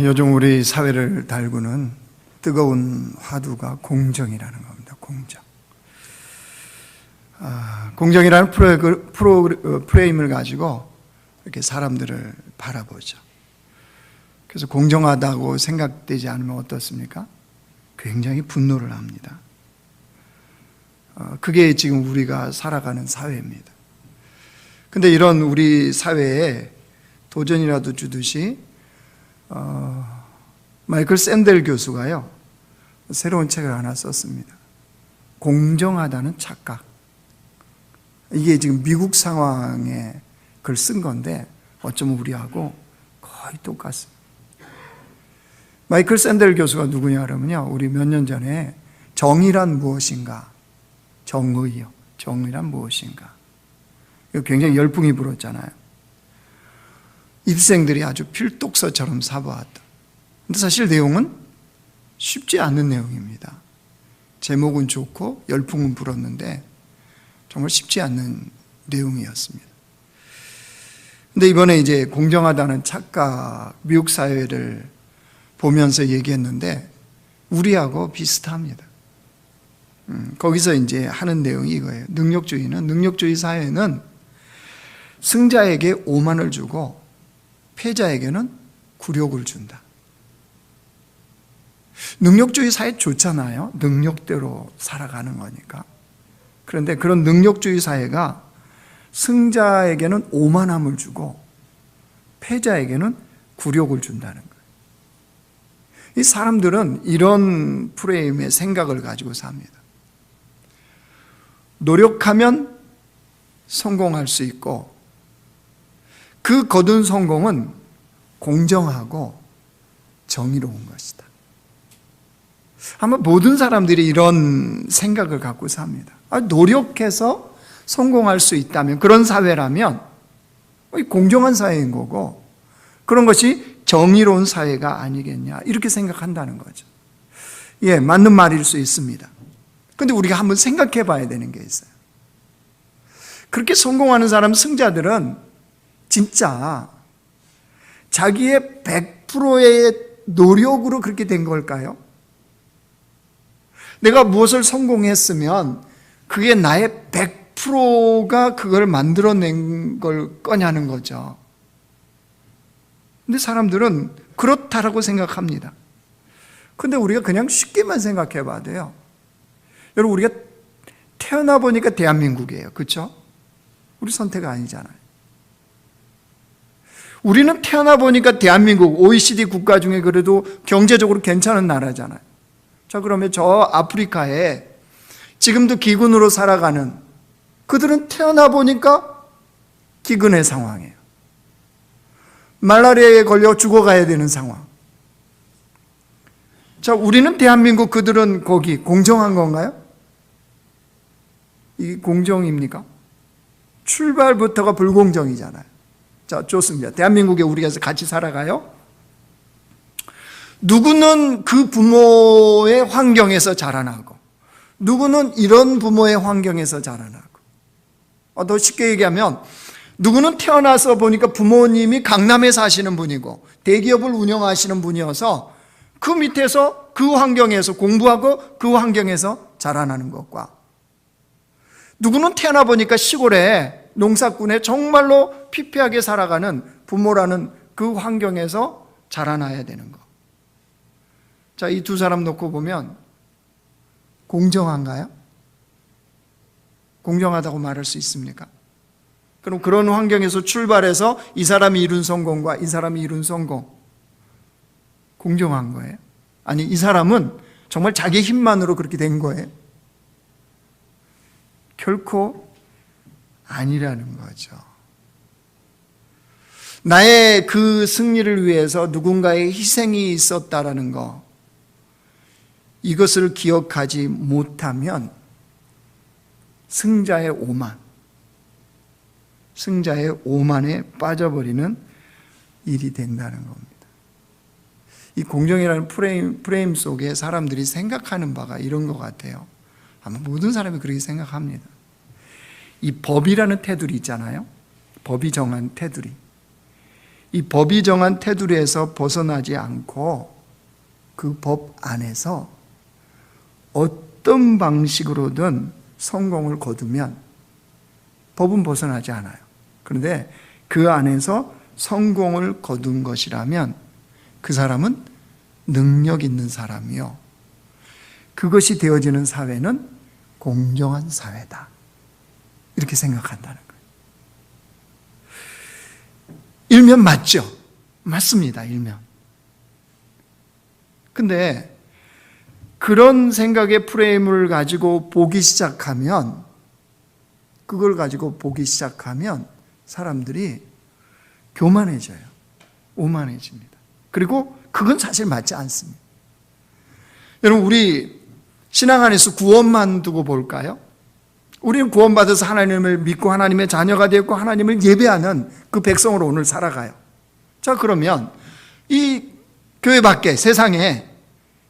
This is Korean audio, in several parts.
요즘 우리 사회를 달구는 뜨거운 화두가 공정이라는 겁니다. 공정. 공정이라는 프레임을 가지고 이렇게 사람들을 바라보죠. 그래서 공정하다고 생각되지 않으면 어떻습니까? 굉장히 분노를 합니다. 그게 지금 우리가 살아가는 사회입니다. 근데 이런 우리 사회에 도전이라도 주듯이 마이클 샌델 교수가요, 새로운 책을 하나 썼습니다. 공정하다는 착각. 이게 지금 미국 상황에 글 쓴 건데 어쩌면 우리하고 거의 똑같습니다. 마이클 샌델 교수가 누구냐 그러면요, 우리 몇 년 전에 정의란 무엇인가, 정의요, 정의란 무엇인가, 이거 굉장히 열풍이 불었잖아요. 입생들이 아주 필독서처럼 사보았다. 근데 사실 내용은 쉽지 않은 내용입니다. 제목은 좋고 열풍은 불었는데 정말 쉽지 않는 내용이었습니다. 근데 이번에 이제 공정하다는 착각, 미국 사회를 보면서 얘기했는데 우리하고 비슷합니다. 거기서 이제 하는 내용이 이거예요. 능력주의 사회는 승자에게 오만을 주고 패자에게는 굴욕을 준다. 능력주의 사회 좋잖아요. 능력대로 살아가는 거니까. 그런데 그런 능력주의 사회가 승자에게는 오만함을 주고 패자에게는 굴욕을 준다는 거예요. 이 사람들은 이런 프레임의 생각을 가지고 삽니다. 노력하면 성공할 수 있고 그 거둔 성공은 공정하고 정의로운 것이다. 아마 모든 사람들이 이런 생각을 갖고 삽니다. 노력해서 성공할 수 있다면, 그런 사회라면 공정한 사회인 거고 그런 것이 정의로운 사회가 아니겠냐, 이렇게 생각한다는 거죠. 예, 맞는 말일 수 있습니다. 그런데 우리가 한번 생각해 봐야 되는 게 있어요. 그렇게 성공하는 사람, 승자들은 진짜 자기의 100%의 노력으로 그렇게 된 걸까요? 내가 무엇을 성공했으면 그게 나의 100%가 그걸 만들어낸 걸 거냐는 거죠. 근데 사람들은 그렇다라고 생각합니다. 근데 우리가 그냥 쉽게만 생각해 봐도 돼요. 여러분, 우리가 태어나 보니까 대한민국이에요. 그렇죠? 우리 선택 아니잖아요. 우리는 태어나 보니까 대한민국, OECD 국가 중에 그래도 경제적으로 괜찮은 나라잖아요. 자, 그러면 저 아프리카에 지금도 기근으로 살아가는 그들은 태어나 보니까 기근의 상황이에요. 말라리아에 걸려 죽어가야 되는 상황. 자, 우리는 대한민국, 그들은 거기. 공정한 건가요? 이 공정입니까? 출발부터가 불공정이잖아요. 자, 좋습니다. 대한민국에 우리가 같이 살아가요. 누구는 그 부모의 환경에서 자라나고 누구는 이런 부모의 환경에서 자라나고, 더 쉽게 얘기하면 누구는 태어나서 보니까 부모님이 강남에 사시는 분이고 대기업을 운영하시는 분이어서 그 밑에서 그 환경에서 공부하고 그 환경에서 자라나는 것과, 누구는 태어나 보니까 시골에 농사꾼에 정말로 피폐하게 살아가는 부모라는 그 환경에서 자라나야 되는 것. 자, 이 두 사람 놓고 보면 공정한가요? 공정하다고 말할 수 있습니까? 그럼 그런 환경에서 출발해서 이 사람이 이룬 성공과 이 사람이 이룬 성공, 공정한 거예요? 아니, 이 사람은 정말 자기 힘만으로 그렇게 된 거예요? 결코 아니라는 거죠. 나의 그 승리를 위해서 누군가의 희생이 있었다라는 거, 이것을 기억하지 못하면 승자의 오만에 빠져버리는 일이 된다는 겁니다. 이 공정이라는 프레임 속에 사람들이 생각하는 바가 이런 것 같아요. 아마 모든 사람이 그렇게 생각합니다. 이 법이라는 테두리 있잖아요. 법이 정한 테두리. 이 법이 정한 테두리에서 벗어나지 않고 그 법 안에서 어떤 방식으로든 성공을 거두면 법은 벗어나지 않아요. 그런데 그 안에서 성공을 거둔 것이라면 그 사람은 능력 있는 사람이요, 그것이 되어지는 사회는 공정한 사회다, 이렇게 생각한다는 거예요. 일면 맞죠? 맞습니다. 일면. 근데 그런 생각의 프레임을 가지고 보기 시작하면, 그걸 가지고 보기 시작하면 사람들이 교만해져요. 오만해집니다. 그리고 그건 사실 맞지 않습니다. 여러분, 우리 신앙 안에서 구원만 두고 볼까요? 우리는 구원받아서 하나님을 믿고 하나님의 자녀가 되었고 하나님을 예배하는 그 백성으로 오늘 살아가요. 자, 그러면 이 교회 밖에 세상에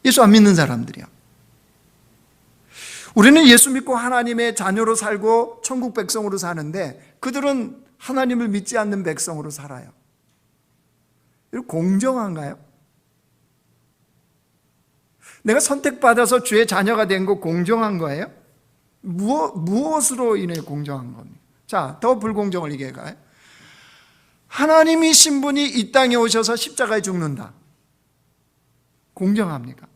예수 안 믿는 사람들이요, 우리는 예수 믿고 하나님의 자녀로 살고 천국 백성으로 사는데 그들은 하나님을 믿지 않는 백성으로 살아요. 이거 공정한가요? 내가 선택받아서 주의 자녀가 된 거 공정한 거예요? 무엇으로 인해 공정한 겁니까? 자, 더 불공정을 얘기해가요. 하나님이신 분이 이 땅에 오셔서 십자가에 죽는다. 공정합니까?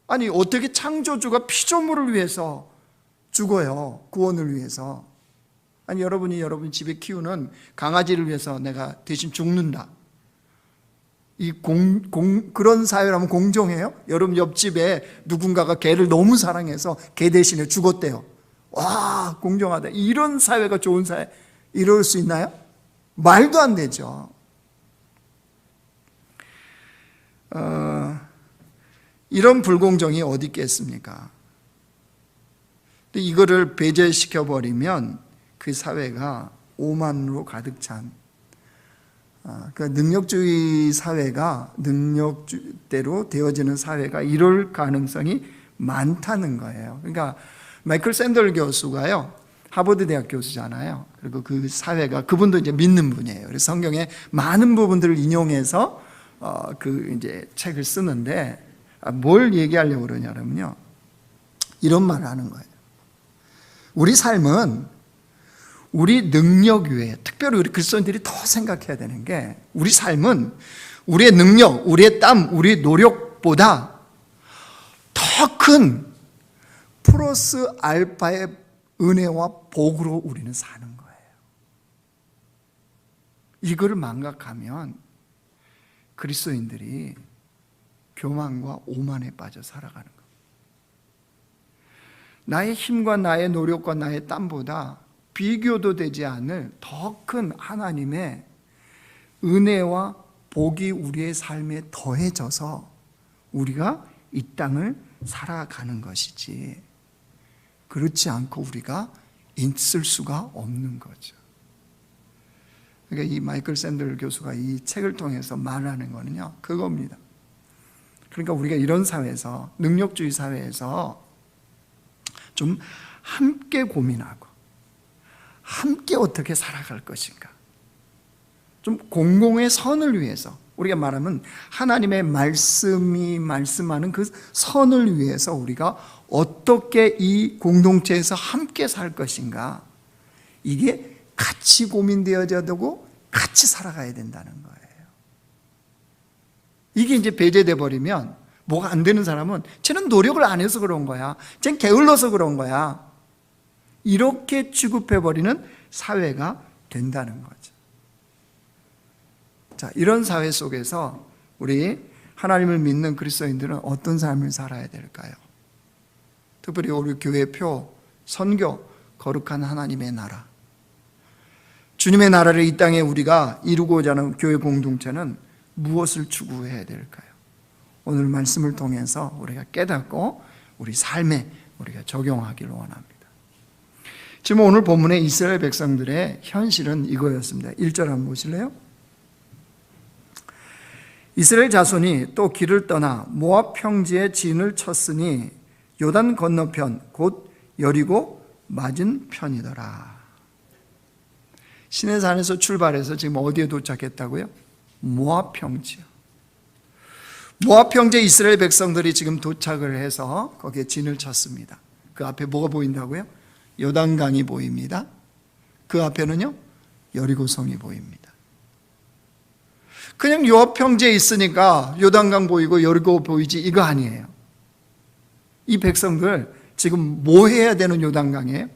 아니, 어떻게 창조주가 피조물을 위해서 죽어요? 구원을 위해서. 아니, 여러분이 여러분 집에 키우는 강아지를 위해서 내가 대신 죽는다. 그런 사회라면 공정해요? 여러분 옆집에 누군가가 개를 너무 사랑해서 개 대신에 죽었대요. 와, 공정하다. 이런 사회가 좋은 사회, 이럴 수 있나요? 말도 안 되죠. 이런 불공정이 어디 있겠습니까? 근데 이거를 배제시켜버리면 그 사회가 오만으로 가득 찬, 그 능력주의 사회가, 능력대로 되어지는 사회가 이럴 가능성이 많다는 거예요. 그러니까 마이클 샌델 교수가요, 하버드 대학 교수잖아요. 그리고 그 사회가, 그분도 이제 믿는 분이에요. 그래서 성경의 많은 부분들을 인용해서 그 이제 책을 쓰는데, 뭘 얘기하려고 그러냐면요, 이런 말을 하는 거예요. 우리 삶은 우리 능력 외에, 특별히 우리 그리스도인들이 더 생각해야 되는 게, 우리 삶은 우리의 능력, 우리의 땀, 우리의 노력보다 더 큰 플러스 알파의 은혜와 복으로 우리는 사는 거예요. 이거를 망각하면 그리스도인들이 교만과 오만에 빠져 살아가는 겁니다. 나의 힘과 나의 노력과 나의 땀보다 비교도 되지 않을 더 큰 하나님의 은혜와 복이 우리의 삶에 더해져서 우리가 이 땅을 살아가는 것이지, 그렇지 않고 우리가 있을 수가 없는 거죠. 그러니까 이 마이클 샌델 교수가 이 책을 통해서 말하는 거는요, 그겁니다. 그러니까 우리가 이런 사회에서, 능력주의 사회에서 좀 함께 고민하고 함께 어떻게 살아갈 것인가, 좀 공공의 선을 위해서, 우리가 말하면 하나님의 말씀이 말씀하는 그 선을 위해서 우리가 어떻게 이 공동체에서 함께 살 것인가, 이게 같이 고민되어져야 되고 같이 살아가야 된다는 거예요. 이게 이제 배제돼 버리면, 뭐가 안 되는 사람은 쟤는 노력을 안 해서 그런 거야, 쟤는 게을러서 그런 거야, 이렇게 취급해버리는 사회가 된다는 거죠. 자, 이런 사회 속에서 우리 하나님을 믿는 그리스도인들은 어떤 삶을 살아야 될까요? 특별히 우리 교회표, 선교, 거룩한 하나님의 나라, 주님의 나라를 이 땅에 우리가 이루고자 하는 교회 공동체는 무엇을 추구해야 될까요? 오늘 말씀을 통해서 우리가 깨닫고 우리 삶에 우리가 적용하기를 원합니다. 지금 오늘 본문의 이스라엘 백성들의 현실은 이거였습니다. 1절 한번 보실래요? 이스라엘 자손이 또 길을 떠나 모압 평지에 진을 쳤으니 요단 건너편 곧 여리고 맞은 편이더라. 시내산에서 출발해서 지금 어디에 도착했다고요? 모압 평지요. 모압 평지에 이스라엘 백성들이 지금 도착을 해서 거기에 진을 쳤습니다. 그 앞에 뭐가 보인다고요? 요단강이 보입니다. 그 앞에는요, 여리고성이 보입니다. 그냥 모압 평지에 있으니까 요단강 보이고 여리고 보이지 이거 아니에요. 이 백성들 지금 뭐 해야 되는 요단강이에요?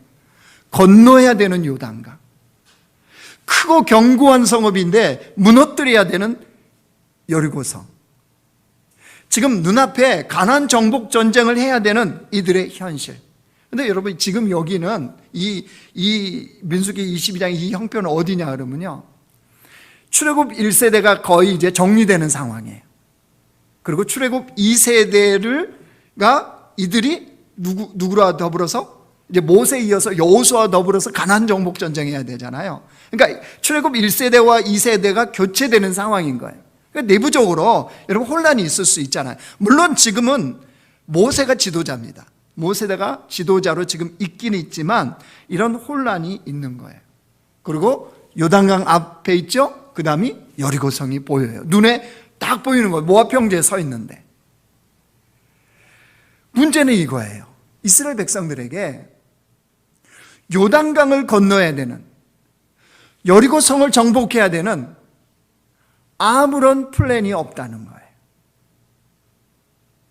건너야 되는 요단강. 크고 견고한 성읍인데 무너뜨려야 되는 여리고성. 지금 눈앞에 가나안 정복 전쟁을 해야 되는 이들의 현실. 근데 여러분 지금 여기는 이 민수기 22장 이 형편은 어디냐 그러면요, 출애굽 1세대가 거의 이제 정리되는 상황이에요. 그리고 출애굽 2세대가 이들이 누구와 더불어서 이제 모세에 이어서 여호수아와 더불어서 가나안 정복 전쟁해야 되잖아요. 그러니까 출애굽 1세대와 2세대가 교체되는 상황인 거예요. 그러니까 내부적으로 여러분 혼란이 있을 수 있잖아요. 물론 지금은 모세가 지도자입니다. 모세가 지도자로 지금 있긴 있지만 이런 혼란이 있는 거예요. 그리고 요단강 앞에 있죠? 그 다음이 여리고성이 보여요. 눈에 딱 보이는 거예요. 모압 평지에 서 있는데. 문제는 이거예요. 이스라엘 백성들에게 요단강을 건너야 되는, 여리고성을 정복해야 되는 아무런 플랜이 없다는 거예요.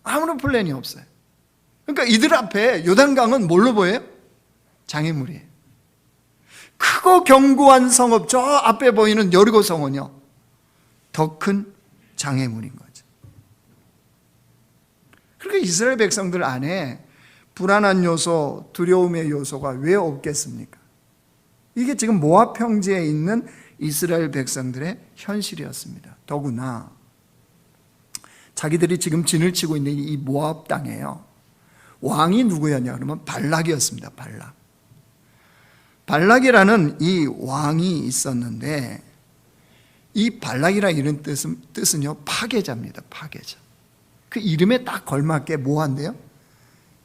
아무런 플랜이 없어요. 그러니까 이들 앞에 요단강은 뭘로 보여요? 장애물이에요. 크고 견고한 성읍 저 앞에 보이는 여리고성은요, 더 큰 장애물인 거죠. 그러니까 이스라엘 백성들 안에 불안한 요소, 두려움의 요소가 왜 없겠습니까? 이게 지금 모압 평지에 있는 이스라엘 백성들의 현실이었습니다. 더구나 자기들이 지금 진을 치고 있는 이 모압 땅에요, 왕이 누구였냐 그러면 발락이었습니다. 발락이라는 이 왕이 있었는데, 이 발락이라는 이런 뜻은요, 파괴자입니다. 파괴자. 그 이름에 딱 걸맞게 뭐 한대요?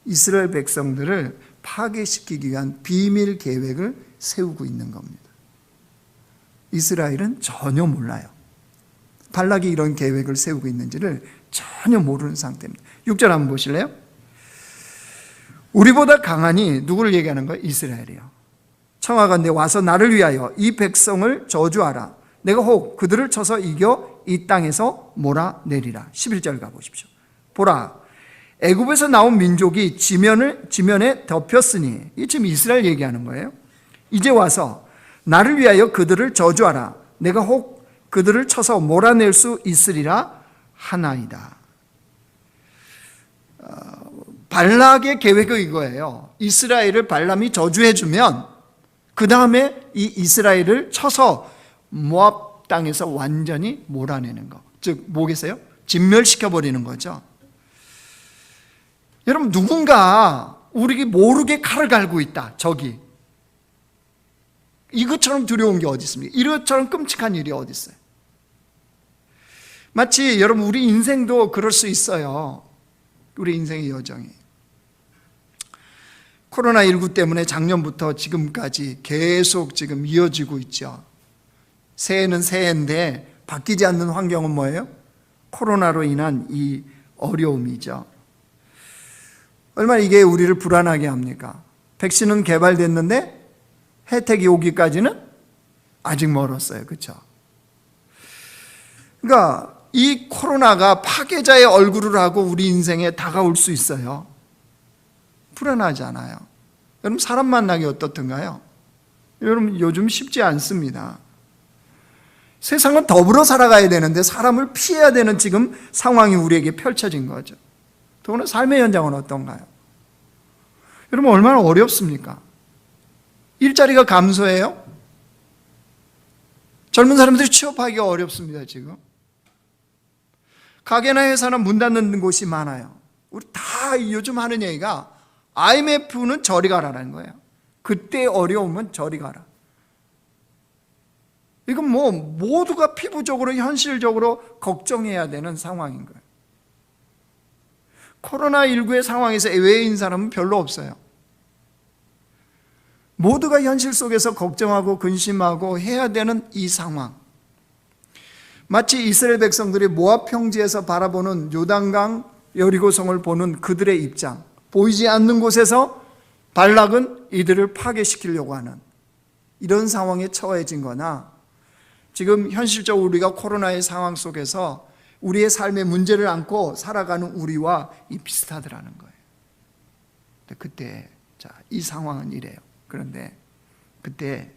이스라엘 백성들을 파괴시키기 위한 비밀 계획을 세우고 있는 겁니다. 이스라엘은 전혀 몰라요. 발락이 이런 계획을 세우고 있는지를 전혀 모르는 상태입니다. 6절 한번 보실래요? 우리보다 강하니, 누구를 얘기하는 거예요? 이스라엘이요. 청하건대 와서 나를 위하여 이 백성을 저주하라. 내가 혹 그들을 쳐서 이겨 이 땅에서 몰아내리라. 11절 가보십시오. 보라, 애굽에서 나온 민족이 지면에 덮였으니, 이 지금 이스라엘 얘기하는 거예요. 이제 와서 나를 위하여 그들을 저주하라. 내가 혹 그들을 쳐서 몰아낼 수 있으리라 하나이다. 발락의 계획은 이거예요. 이스라엘을 발람이 저주해주면 그 다음에 이 이스라엘을 쳐서 모압 땅에서 완전히 몰아내는 거. 즉 뭐겠어요? 진멸시켜버리는 거죠. 여러분, 누군가 우리 모르게 칼을 갈고 있다. 저기. 이것처럼 두려운 게 어디 있습니까? 이것처럼 끔찍한 일이 어디 있어요? 마치 여러분 우리 인생도 그럴 수 있어요. 우리 인생의 여정이. 코로나19 때문에 작년부터 지금까지 계속 지금 이어지고 있죠. 새해는 새해인데 바뀌지 않는 환경은 뭐예요? 코로나로 인한 이 어려움이죠. 얼마나 이게 우리를 불안하게 합니까? 백신은 개발됐는데 혜택이 오기까지는 아직 멀었어요. 그렇죠? 그러니까 이 코로나가 파괴자의 얼굴을 하고 우리 인생에 다가올 수 있어요. 불안하지 않아요? 여러분, 사람 만나기 어떻던가요? 여러분, 요즘 쉽지 않습니다. 세상은 더불어 살아가야 되는데 사람을 피해야 되는 지금 상황이 우리에게 펼쳐진 거죠. 더구나 삶의 현장은 어떤가요? 여러분, 얼마나 어렵습니까? 일자리가 감소해요? 젊은 사람들이 취업하기가 어렵습니다. 지금 가게나 회사나 문 닫는 곳이 많아요. 우리 다 요즘 하는 얘기가 IMF는 저리 가라는 거예요. 그때 어려우면 저리 가라. 이건 뭐 모두가 피부적으로 현실적으로 걱정해야 되는 상황인 거예요. 코로나19의 상황에서 외인 사람은 별로 없어요. 모두가 현실 속에서 걱정하고 근심하고 해야 되는 이 상황, 마치 이스라엘 백성들이 모압 평지에서 바라보는 요단강 여리고성을 보는 그들의 입장, 보이지 않는 곳에서 발락은 이들을 파괴시키려고 하는 이런 상황에 처해진 거나, 지금 현실적으로 우리가 코로나의 상황 속에서 우리의 삶의 문제를 안고 살아가는 우리와 비슷하더라는 거예요. 그때 이 상황은 이래요. 그런데 그때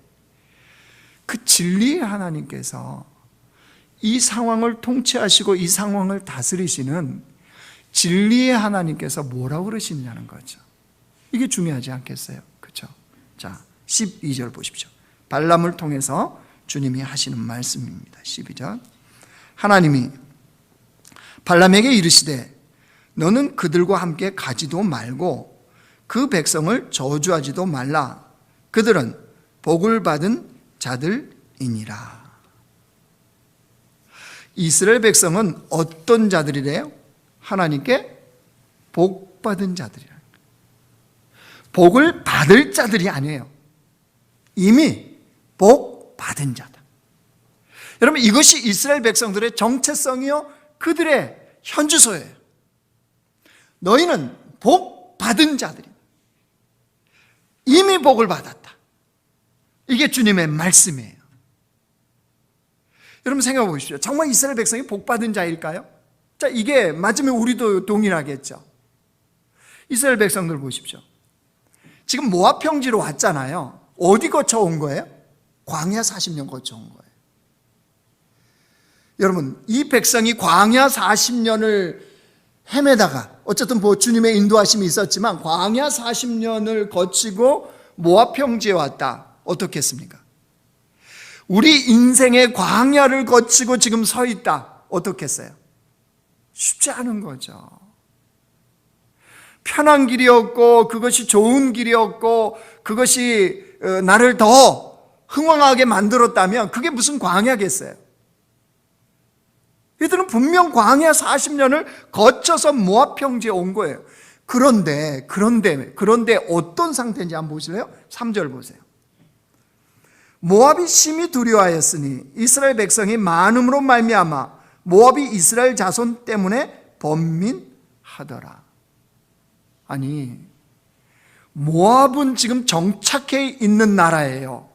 그 진리의 하나님께서 이 상황을 통치하시고 이 상황을 다스리시는 진리의 하나님께서 뭐라고 그러시냐는 거죠. 이게 중요하지 않겠어요? 그렇죠? 자, 12절 보십시오. 발람을 통해서 주님이 하시는 말씀입니다. 12절. 하나님이 발람에게 이르시되 너는 그들과 함께 가지도 말고 그 백성을 저주하지도 말라. 그들은 복을 받은 자들이니라. 이스라엘 백성은 어떤 자들이래요? 하나님께 복 받은 자들이라. 복을 받을 자들이 아니에요. 이미 복 받은 자다. 여러분, 이것이 이스라엘 백성들의 정체성이요, 그들의 현주소예요. 너희는 복 받은 자들이다. 이미 복을 받았다. 이게 주님의 말씀이에요. 여러분 생각해 보십시오. 정말 이스라엘 백성이 복 받은 자일까요? 자, 이게 맞으면 우리도 동일하겠죠. 이스라엘 백성들 보십시오. 지금 모압 평지로 왔잖아요. 어디 거쳐온 거예요? 광야 40년 거쳐온 거예요. 여러분, 이 백성이 광야 40년을 헤매다가, 어쨌든 주님의 인도하심이 있었지만 광야 40년을 거치고 모압 평지에 왔다. 어떻겠습니까? 우리 인생의 광야를 거치고 지금 서 있다. 어떻겠어요? 쉽지 않은 거죠. 편한 길이었고, 그것이 좋은 길이었고, 그것이 나를 더 흥왕하게 만들었다면 그게 무슨 광야겠어요? 얘들은 분명 광야 40년을 거쳐서 모압 평지에 온 거예요. 그런데 어떤 상태인지 한번 보실래요? 3절 보세요. 모압이 심히 두려워하였으니 이스라엘 백성이 많음으로 말미암아 모압이 이스라엘 자손 때문에 번민하더라. 아니, 모압은 지금 정착해 있는 나라예요.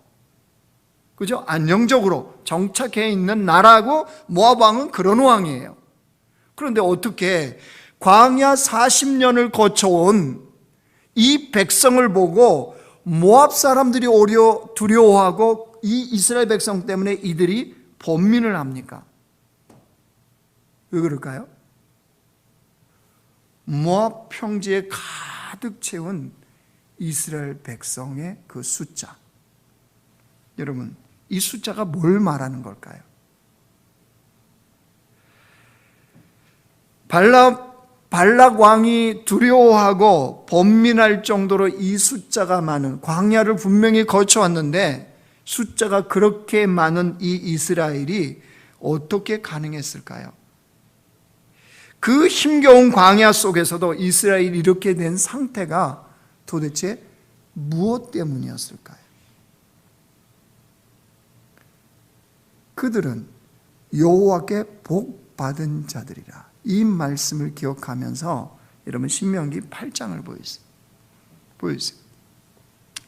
그죠? 안정적으로 정착해 있는 나라고, 모압 왕은 그런 왕이에요. 그런데 어떻게 광야 40년을 거쳐온 이 백성을 보고 모압 사람들이 오히려 두려워하고 이 이스라엘 백성 때문에 이들이 번민을 합니까? 왜 그럴까요? 모압 평지에 가득 채운 이스라엘 백성의 그 숫자. 여러분, 이 숫자가 뭘 말하는 걸까요? 발락 왕이 두려워하고 번민할 정도로 이 숫자가 많은, 광야를 분명히 거쳐왔는데 숫자가 그렇게 많은 이 이스라엘이 어떻게 가능했을까요? 그 힘겨운 광야 속에서도 이스라엘이 이렇게 된 상태가 도대체 무엇 때문이었을까요? 그들은 여호와께 복 받은 자들이라. 이 말씀을 기억하면서 여러분 신명기 8장을 보여주세요.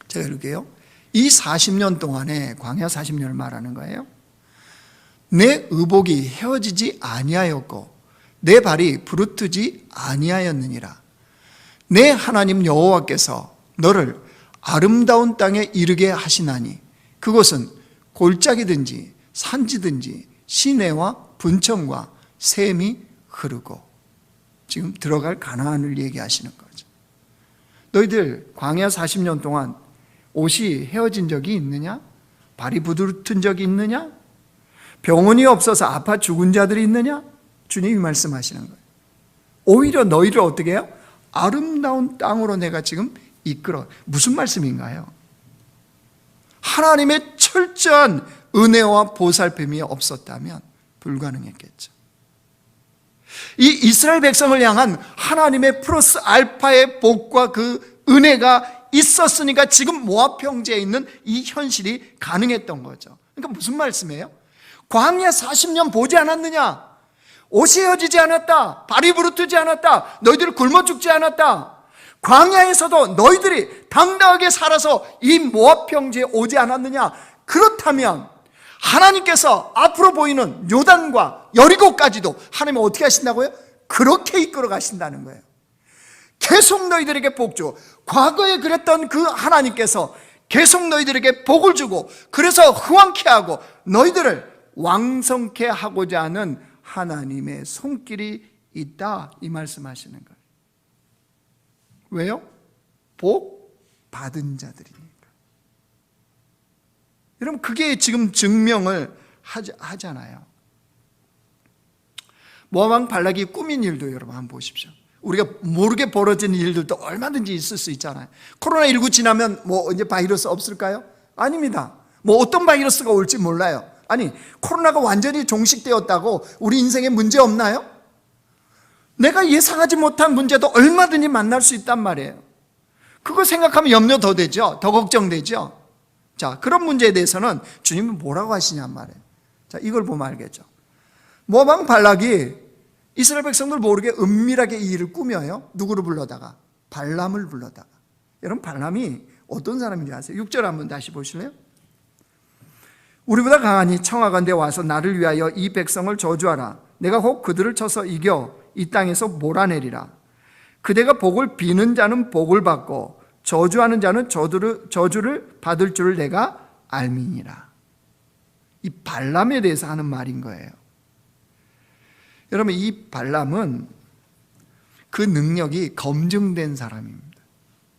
제가 이렇게요. 이 40년 동안에, 광야 40년을 말하는 거예요. 내 의복이 헤어지지 아니하였고 내 발이 부르트지 아니하였느니라. 내 하나님 여호와께서 너를 아름다운 땅에 이르게 하시나니 그곳은 골짜기든지 산지든지 시내와 분청과 샘이 흐르고, 지금 들어갈 가나안을 얘기하시는 거죠. 너희들 광야 40년 동안 옷이 헤어진 적이 있느냐? 발이 부르튼 적이 있느냐? 병원이 없어서 아파 죽은 자들이 있느냐? 주님이 말씀하시는 거예요. 오히려 너희를 어떻게 해요? 아름다운 땅으로 내가 지금 이끌어. 무슨 말씀인가요? 하나님의 철저한 은혜와 보살핌이 없었다면 불가능했겠죠. 이 이스라엘 백성을 향한 하나님의 플러스 알파의 복과 그 은혜가 있었으니까 지금 모압 평지에 있는 이 현실이 가능했던 거죠. 그러니까 무슨 말씀이에요? 광야 40년 보지 않았느냐? 옷이 헤어지지 않았다. 발이 부르트지 않았다. 너희들이 굶어 죽지 않았다. 광야에서도 너희들이 당당하게 살아서 이 모압 평지에 오지 않았느냐? 그렇다면 하나님께서 앞으로 보이는 요단과 여리고까지도 하나님은 어떻게 하신다고요? 그렇게 이끌어 가신다는 거예요. 계속 너희들에게 복 주고, 과거에 그랬던 그 하나님께서 계속 너희들에게 복을 주고, 그래서 흥왕케 하고 너희들을 왕성케 하고자 하는 하나님의 손길이 있다, 이 말씀하시는 거예요. 왜요? 복 받은 자들이니까. 여러분, 그게 지금 증명을 하잖아요. 모압 왕 발락이 꾸민 일도 여러분 한번 보십시오. 우리가 모르게 벌어진 일들도 얼마든지 있을 수 있잖아요. 코로나19 지나면 뭐 이제 바이러스 없을까요? 아닙니다. 뭐 어떤 바이러스가 올지 몰라요. 아니, 코로나가 완전히 종식되었다고 우리 인생에 문제 없나요? 내가 예상하지 못한 문제도 얼마든지 만날 수 있단 말이에요. 그거 생각하면 염려 더 되죠. 더 걱정되죠. 자, 그런 문제에 대해서는 주님은 뭐라고 하시냔 말이에요. 자, 이걸 보면 알겠죠. 모압 왕 발락이 이스라엘 백성들 모르게 은밀하게 이 일을 꾸며요. 누구를 불러다가? 발람을 불러다가. 여러분, 발람이 어떤 사람인지 아세요? 6절 한번 다시 보실래요? 우리보다 강하니 청하건대 와서 나를 위하여 이 백성을 저주하라. 내가 혹 그들을 쳐서 이겨 이 땅에서 몰아내리라. 그대가 복을 비는 자는 복을 받고 저주하는 자는 저주를 받을 줄을 내가 알미니라. 이 발람에 대해서 하는 말인 거예요. 여러분, 이 발람은 그 능력이 검증된 사람입니다.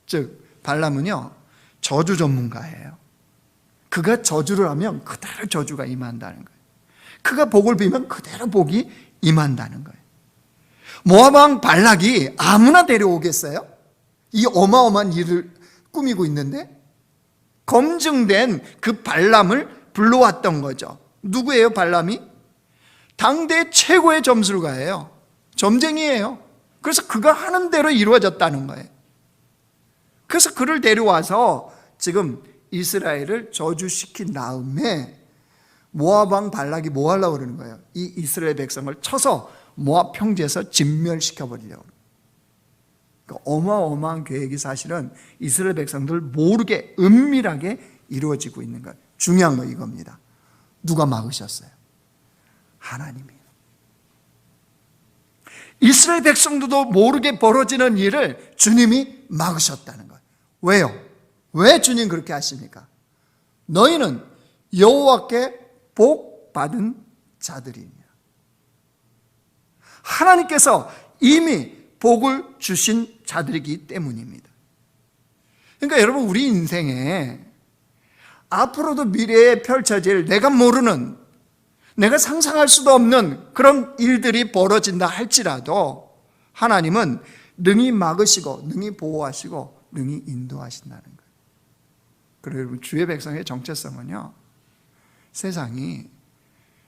즉, 발람은요, 저주 전문가예요. 그가 저주를 하면 그대로 저주가 임한다는 거예요. 그가 복을 비면 그대로 복이 임한다는 거예요. 모압 왕 발락이 아무나 데려오겠어요? 이 어마어마한 일을 꾸미고 있는데 검증된 그 발람을 불러왔던 거죠. 누구예요, 발람이? 당대 최고의 점술가예요. 점쟁이에요. 그래서 그가 하는 대로 이루어졌다는 거예요. 그래서 그를 데려와서 지금 이스라엘을 저주시킨 다음에 모압 왕 발락이 뭐 하려고 그러는 거예요? 이 이스라엘 백성을 쳐서 모압 평지에서 진멸시켜버리려고. 그러니까 어마어마한 계획이 사실은 이스라엘 백성들 모르게 은밀하게 이루어지고 있는 거예요. 중요한 거 이겁니다. 누가 막으셨어요? 하나님이에요. 이스라엘 백성들도 모르게 벌어지는 일을 주님이 막으셨다는 거예요. 왜요? 왜 주님 그렇게 하십니까? 너희는 여호와께 복 받은 자들이냐. 하나님께서 이미 복을 주신 자들이기 때문입니다. 그러니까 여러분, 우리 인생에 앞으로도 미래에 펼쳐질 내가 모르는, 내가 상상할 수도 없는 그런 일들이 벌어진다 할지라도 하나님은 능히 막으시고 능히 보호하시고 능히 인도하신다는 거예요. 그리고 주의 백성의 정체성은요, 세상이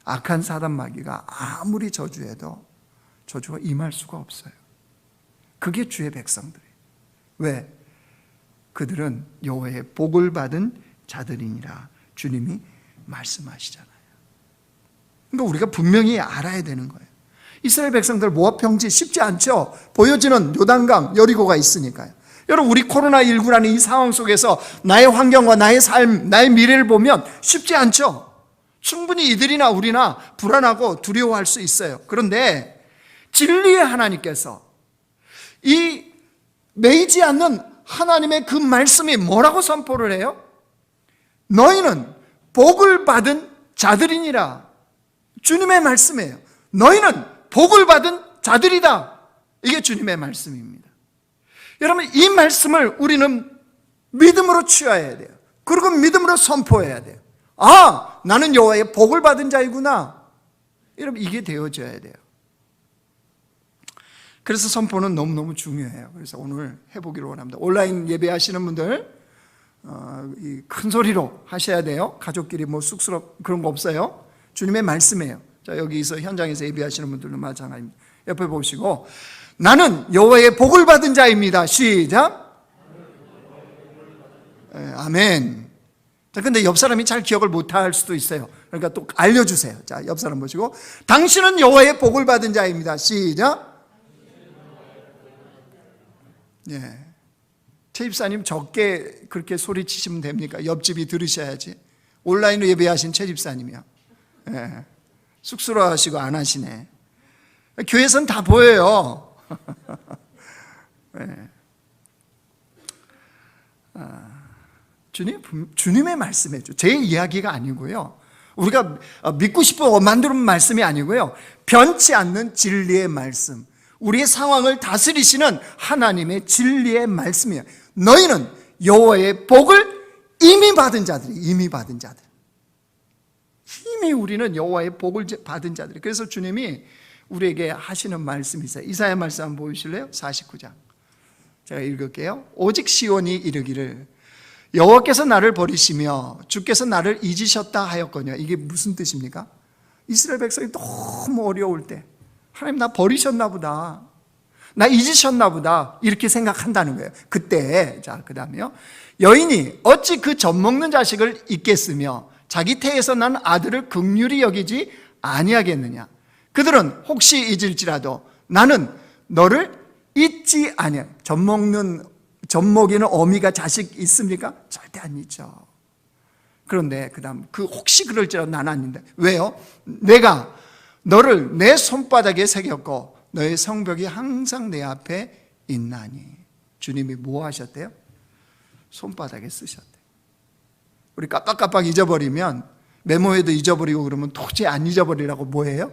악한 사단 마귀가 아무리 저주해도 저주가 임할 수가 없어요. 그게 주의 백성들이에요. 왜? 그들은 여호와의 복을 받은 자들이니라 주님이 말씀하시잖아요. 그러니까 우리가 분명히 알아야 되는 거예요. 이스라엘 백성들 모압 평지 쉽지 않죠. 보여지는 요단강, 여리고가 있으니까요. 여러분, 우리 코로나19라는 이 상황 속에서 나의 환경과 나의 삶, 나의 미래를 보면 쉽지 않죠. 충분히 이들이나 우리나 불안하고 두려워할 수 있어요. 그런데 진리의 하나님께서 이 매이지 않는 하나님의 그 말씀이 뭐라고 선포를 해요? 너희는 복을 받은 자들이니라. 주님의 말씀이에요. 너희는 복을 받은 자들이다. 이게 주님의 말씀입니다. 여러분, 이 말씀을 우리는 믿음으로 취해야 돼요. 그리고 믿음으로 선포해야 돼요. 아, 나는 여호와의 복을 받은 자이구나. 여러분, 이게 되어져야 돼요. 그래서 선포는 너무너무 중요해요. 그래서 오늘 해보기를 원합니다. 온라인 예배하시는 분들 큰 소리로 하셔야 돼요. 가족끼리 뭐 쑥스럽 그런 거 없어요. 주님의 말씀이에요. 자, 여기서 현장에서 예배하시는 분들도 마찬가지입니다. 옆에 보시고, 나는 여호와의 복을 받은 자입니다. 시작. 아멘. 자, 근데 옆 사람이 잘 기억을 못할 수도 있어요. 그러니까 또 알려주세요. 자, 옆 사람 보시고, 당신은 여호와의 복을 받은 자입니다. 시작. 예. 최 집사님 적게 그렇게 소리치시면 됩니까? 옆집이 들으셔야지. 온라인으로 예배하신 최 집사님이요. 예. 쑥스러워하시고 안 하시네. 교회에서는 다 보여요. 예. 주님의 말씀이죠. 제 이야기가 아니고요. 우리가 믿고 싶어 만드는 말씀이 아니고요. 변치 않는 진리의 말씀. 우리의 상황을 다스리시는 하나님의 진리의 말씀이에요. 너희는 여호와의 복을 이미 받은 자들이, 이미 받은 자들. 이미 우리는 여호와의 복을 받은 자들이. 그래서 주님이 우리에게 하시는 말씀이 있어요. 이사야 말씀 한번 보여주실래요? 49장. 제가 읽을게요. 오직 시온이 이르기를 여호와께서 나를 버리시며 주께서 나를 잊으셨다 하였거니와. 이게 무슨 뜻입니까? 이스라엘 백성이 너무 어려울 때 하나님 나 버리셨나 보다, 나 잊으셨나 보다 이렇게 생각한다는 거예요. 그때 자 그다음에요. 여인이 어찌 그 젖먹는 자식을 잊겠으며 자기 태에서 난 아들을 긍휼히 여기지 아니하겠느냐. 그들은 혹시 잊을지라도 나는 너를 잊지 아니하. 젖먹이는 어미가 자식 있습니까? 절대 안 잊죠. 그런데 그 다음 그 혹시 그럴지라도 나는 아닌데. 왜요? 내가 너를 내 손바닥에 새겼고 너의 성벽이 항상 내 앞에 있나니. 주님이 뭐 하셨대요? 손바닥에 쓰셨대요. 우리 깜빡깜빡 잊어버리면, 메모해도 잊어버리고 그러면 도저히 안 잊어버리라고 뭐 해요?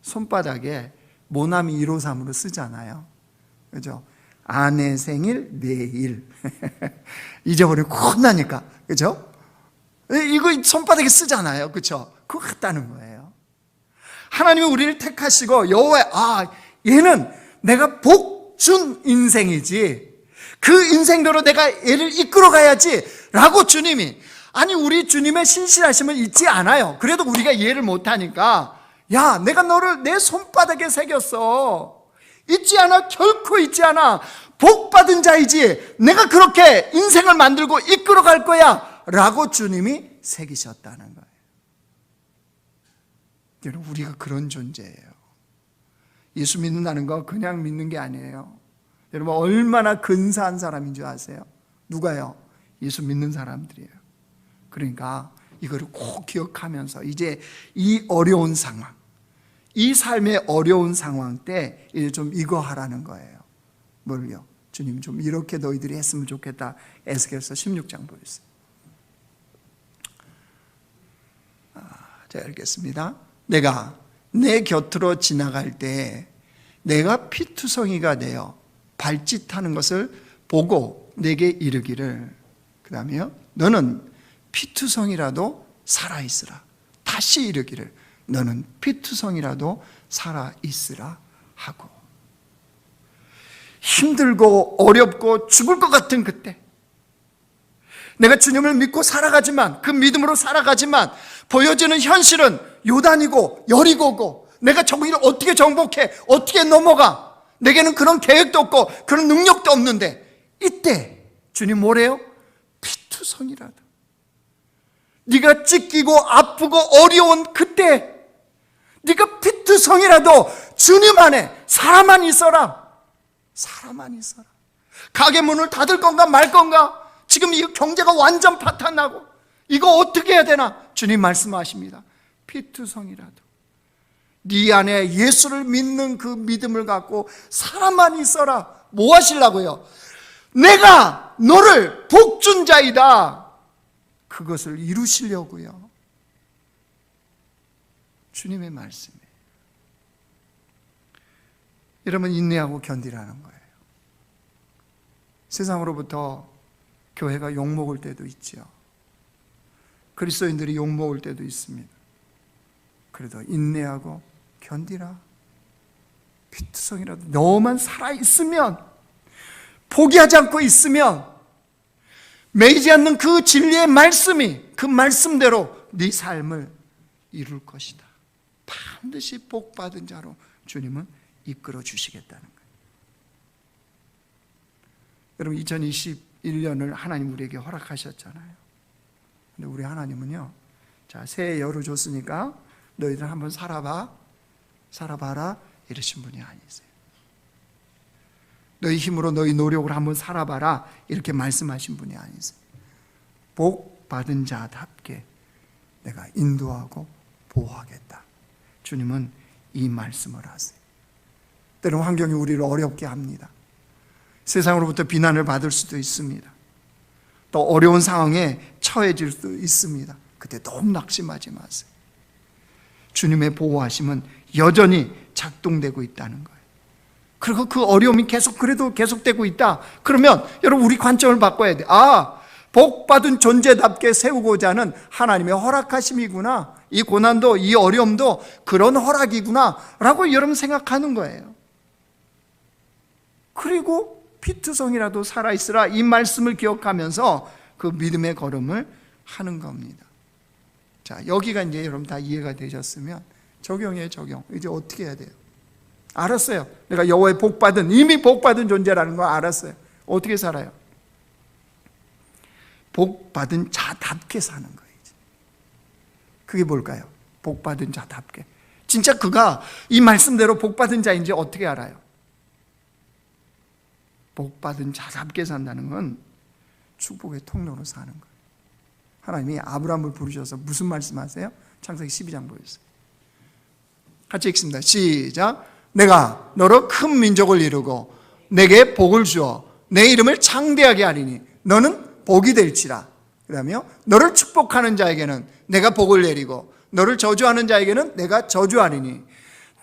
손바닥에 모나미 153으로 쓰잖아요. 그죠? 아내 생일 내일 잊어버리면 혼나니까. 그죠? 이거 손바닥에 쓰잖아요. 그죠? 그거 같다는 거예요. 하나님이 우리를 택하시고 얘는 내가 복 준 인생이지, 그 인생대로 내가 얘를 이끌어 가야지 라고 주님이, 아니 우리 주님의 신실하심을 잊지 않아요. 그래도 우리가 이해를 못하니까, 야 내가 너를 내 손바닥에 새겼어, 잊지 않아, 결코 잊지 않아, 복 받은 자이지, 내가 그렇게 인생을 만들고 이끌어 갈 거야 라고 주님이 새기셨다는 거예요. 여러분, 우리가 그런 존재예요. 예수 믿는다는 거 그냥 믿는 게 아니에요. 여러분, 얼마나 근사한 사람인 줄 아세요? 누가요? 예수 믿는 사람들이에요. 그러니까 이거를 꼭 기억하면서 이제 이 어려운 상황, 이 삶의 어려운 상황 때 이제 좀 이거 하라는 거예요. 뭘요? 주님 좀 이렇게 너희들이 했으면 좋겠다. 에스겔서 16장 보겠습니다. 자, 읽겠습니다. 내가 내 곁으로 지나갈 때 내가 피투성이가 되어 발짓하는 것을 보고 내게 이르기를, 그 다음에요, 너는 피투성이라도 살아있으라. 다시 이르기를, 너는 피투성이라도 살아있으라 하고. 힘들고 어렵고 죽을 것 같은 그때, 내가 주님을 믿고 살아가지만, 그 믿음으로 살아가지만 보여지는 현실은 요단이고 여리고고, 내가 저기를 어떻게 정복해, 어떻게 넘어가, 내게는 그런 계획도 없고 그런 능력도 없는데, 이때 주님 뭐래요? 피투성이라도, 네가 찢기고 아프고 어려운 그때 네가 피투성이라도 주님 안에 살아만 있어라. 살아만 있어라. 가게 문을 닫을 건가 말 건가, 지금 이 경제가 완전 파탄나고 이거 어떻게 해야 되나, 주님 말씀하십니다. 피투성이라도 네 안에 예수를 믿는 그 믿음을 갖고 살아만 있어라. 뭐 하시려고요? 내가 너를 복준 자이다, 그것을 이루시려고요. 주님의 말씀이에요. 여러분, 인내하고 견디라는 거예요. 세상으로부터 교회가 욕먹을 때도 있죠. 그리스도인들이 욕먹을 때도 있습니다. 그래도 인내하고 견디라. 피투성이라도 너만 살아있으면, 포기하지 않고 있으면, 매이지 않는 그 진리의 말씀이 그 말씀대로 네 삶을 이룰 것이다. 반드시 복받은 자로 주님은 이끌어 주시겠다는 거예요. 여러분, 1년을 하나님 우리에게 허락하셨잖아요. 근데 우리 하나님은요, 자, 새해 여루 줬으니까 너희들 한번 살아봐라 이러신 분이 아니세요. 너희 힘으로 너희 노력을 한번 살아봐라 이렇게 말씀하신 분이 아니세요. 복 받은 자답게 내가 인도하고 보호하겠다. 주님은 이 말씀을 하세요. 때로는 환경이 우리를 어렵게 합니다. 세상으로부터 비난을 받을 수도 있습니다. 또 어려운 상황에 처해질 수도 있습니다. 그때 너무 낙심하지 마세요. 주님의 보호하심은 여전히 작동되고 있다는 거예요. 그리고 그 어려움이 그래도 계속되고 있다. 그러면 여러분 우리 관점을 바꿔야 돼. 복받은 존재답게 세우고자 하는 하나님의 허락하심이구나. 이 고난도 이 어려움도 그런 허락이구나 라고 여러분 생각하는 거예요. 그리고 피투성이라도 살아있으라 이 말씀을 기억하면서 그 믿음의 걸음을 하는 겁니다. 자, 여기가 이제 여러분 다 이해가 되셨으면 적용이에요. 적용. 이제 어떻게 해야 돼요? 알았어요. 내가 여호와의 이미 복받은 존재라는 거 알았어요. 어떻게 살아요? 복받은 자답게 사는 거예요. 그게 뭘까요? 복받은 자답게. 진짜 그가 이 말씀대로 복받은 자인지 어떻게 알아요? 복받은 자답게 산다는 건 축복의 통로로 사는 거예요. 하나님이 아브라함을 부르셔서 무슨 말씀하세요? 창세기 12장 보였어요. 같이 읽습니다. 시작. 내가 너로 큰 민족을 이루고 내게 복을 주어 내 이름을 창대하게 하리니 너는 복이 될지라. 그러며 너를 축복하는 자에게는 내가 복을 내리고 너를 저주하는 자에게는 내가 저주하리니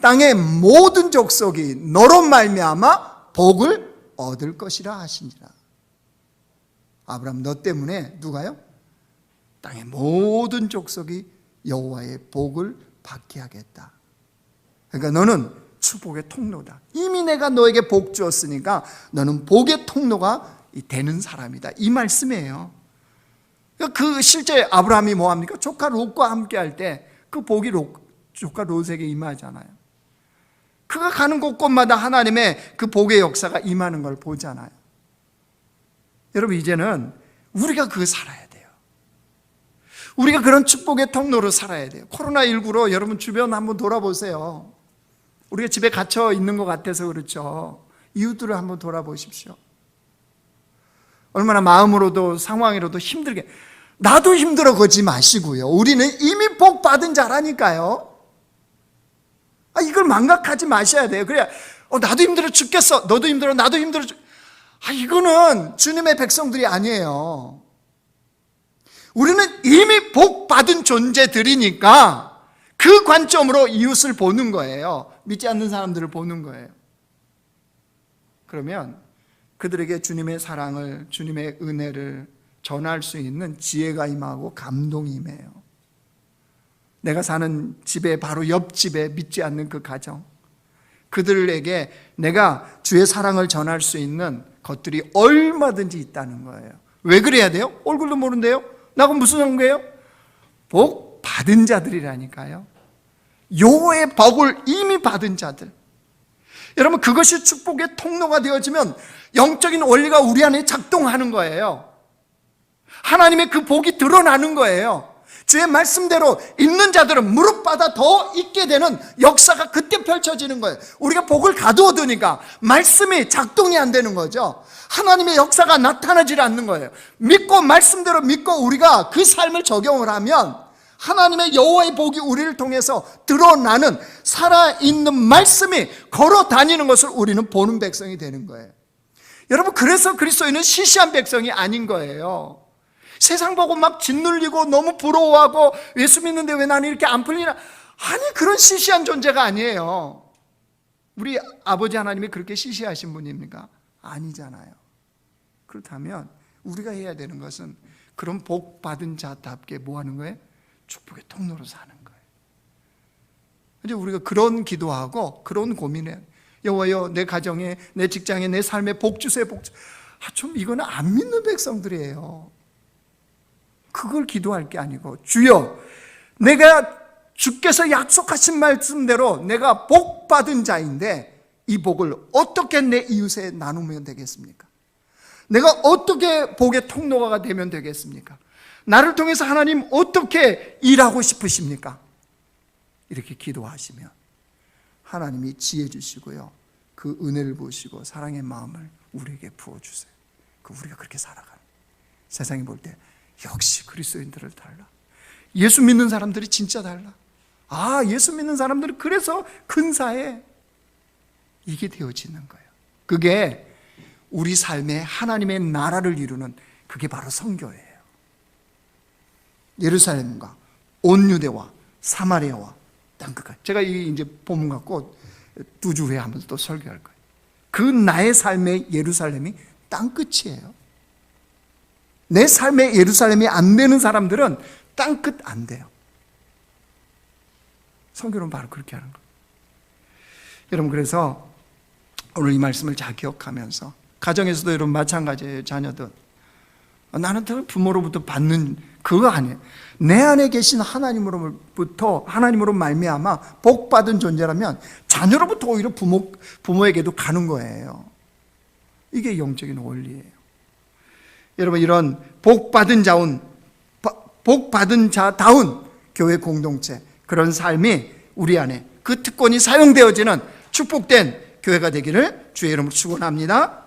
땅의 모든 족속이 너로 말미암아 복을 얻을 것이라 하시니라. 아브라함 너 때문에 누가요? 땅의 모든 족속이 여호와의 복을 받게 하겠다. 그러니까 너는 축복의 통로다. 이미 내가 너에게 복 주었으니까 너는 복의 통로가 되는 사람이다. 이 말씀이에요. 그 실제 아브라함이 뭐합니까? 조카 롯과 함께 할 때 그 복이 조카 롯에게 임하잖아요. 그가 가는 곳곳마다 하나님의 그 복의 역사가 임하는 걸 보잖아요. 여러분 이제는 우리가 그거 살아야 돼요. 우리가 그런 축복의 통로로 살아야 돼요. 코로나19로 여러분 주변 한번 돌아보세요. 우리가 집에 갇혀 있는 것 같아서 그렇죠. 이웃들을 한번 돌아보십시오. 얼마나 마음으로도 상황으로도 힘들게. 나도 힘들어 그러지 마시고요. 우리는 이미 복 받은 자라니까요. 이걸 망각하지 마셔야 돼요. 그래야 나도 힘들어 죽겠어. 너도 힘들어. 나도 힘들어. 이거는 주님의 백성들이 아니에요. 우리는 이미 복 받은 존재들이니까 그 관점으로 이웃을 보는 거예요. 믿지 않는 사람들을 보는 거예요. 그러면 그들에게 주님의 사랑을, 주님의 은혜를 전할 수 있는 지혜가 임하고 감동이 임해요. 내가 사는 집에 바로 옆집에 믿지 않는 그 가정, 그들에게 내가 주의 사랑을 전할 수 있는 것들이 얼마든지 있다는 거예요. 왜 그래야 돼요? 얼굴도 모른대요? 나하고 무슨 관계예요? 복 받은 자들이라니까요. 여호와의 복을 이미 받은 자들. 여러분 그것이 축복의 통로가 되어지면 영적인 원리가 우리 안에 작동하는 거예요. 하나님의 그 복이 드러나는 거예요. 주의 말씀대로 있는 자들은 무릎받아 더 있게 되는 역사가 그때 펼쳐지는 거예요. 우리가 복을 가두어 두니까 말씀이 작동이 안 되는 거죠. 하나님의 역사가 나타나지 않는 거예요. 믿고 말씀대로 믿고 우리가 그 삶을 적용을 하면 하나님의 여호와의 복이 우리를 통해서 드러나는 살아있는 말씀이 걸어 다니는 것을 우리는 보는 백성이 되는 거예요. 여러분 그래서 그리스도인은 시시한 백성이 아닌 거예요. 세상 보고 막 짓눌리고 너무 부러워하고 예수 믿는데 왜 나는 이렇게 안 풀리나, 아니 그런 시시한 존재가 아니에요. 우리 아버지 하나님이 그렇게 시시하신 분입니까? 아니잖아요. 그렇다면 우리가 해야 되는 것은 그런 복 받은 자답게 뭐 하는 거예요? 축복의 통로로 사는 거예요. 이제 우리가 그런 기도하고 그런 고민을, 여호와여 내 가정에, 내 직장에, 내 삶에 복 주세요, 복 주세요. 좀 이거는 안 믿는 백성들이에요. 그걸 기도할 게 아니고, 주여 내가 주께서 약속하신 말씀대로 내가 복 받은 자인데 이 복을 어떻게 내 이웃에 나누면 되겠습니까? 내가 어떻게 복의 통로가 되면 되겠습니까? 나를 통해서 하나님 어떻게 일하고 싶으십니까? 이렇게 기도하시면 하나님이 지혜 주시고요, 그 은혜를 보시고 사랑의 마음을 우리에게 부어주세요. 우리가 그렇게 살아가는, 세상이 볼 때 역시 그리스도인들을 달라, 예수 믿는 사람들이 진짜 달라, 예수 믿는 사람들은 그래서 근사해, 이게 되어지는 거예요. 그게 우리 삶에 하나님의 나라를 이루는, 그게 바로 선교예요. 예루살렘과 온 유대와 사마리아와 땅끝까지. 제가 이제 본문 갖고 2주 후에 한번 또 설교할 거예요. 그 나의 삶의 예루살렘이 땅끝이에요. 내 삶의 예루살렘이 안 되는 사람들은 땅끝 안 돼요. 선교는 바로 그렇게 하는 거예요. 여러분, 그래서 오늘 이 말씀을 잘 기억하면서, 가정에서도 여러분 마찬가지예요. 자녀들, 나는 부모로부터 받는 그거 아니에요. 내 안에 계신 하나님으로 말미암아 복 받은 존재라면 자녀로부터 오히려 부모에게도 가는 거예요. 이게 영적인 원리예요. 여러분, 이런 복 받은 자다운 교회 공동체, 그런 삶이 우리 안에, 그 특권이 사용되어지는 축복된 교회가 되기를 주의 이름으로 축원합니다.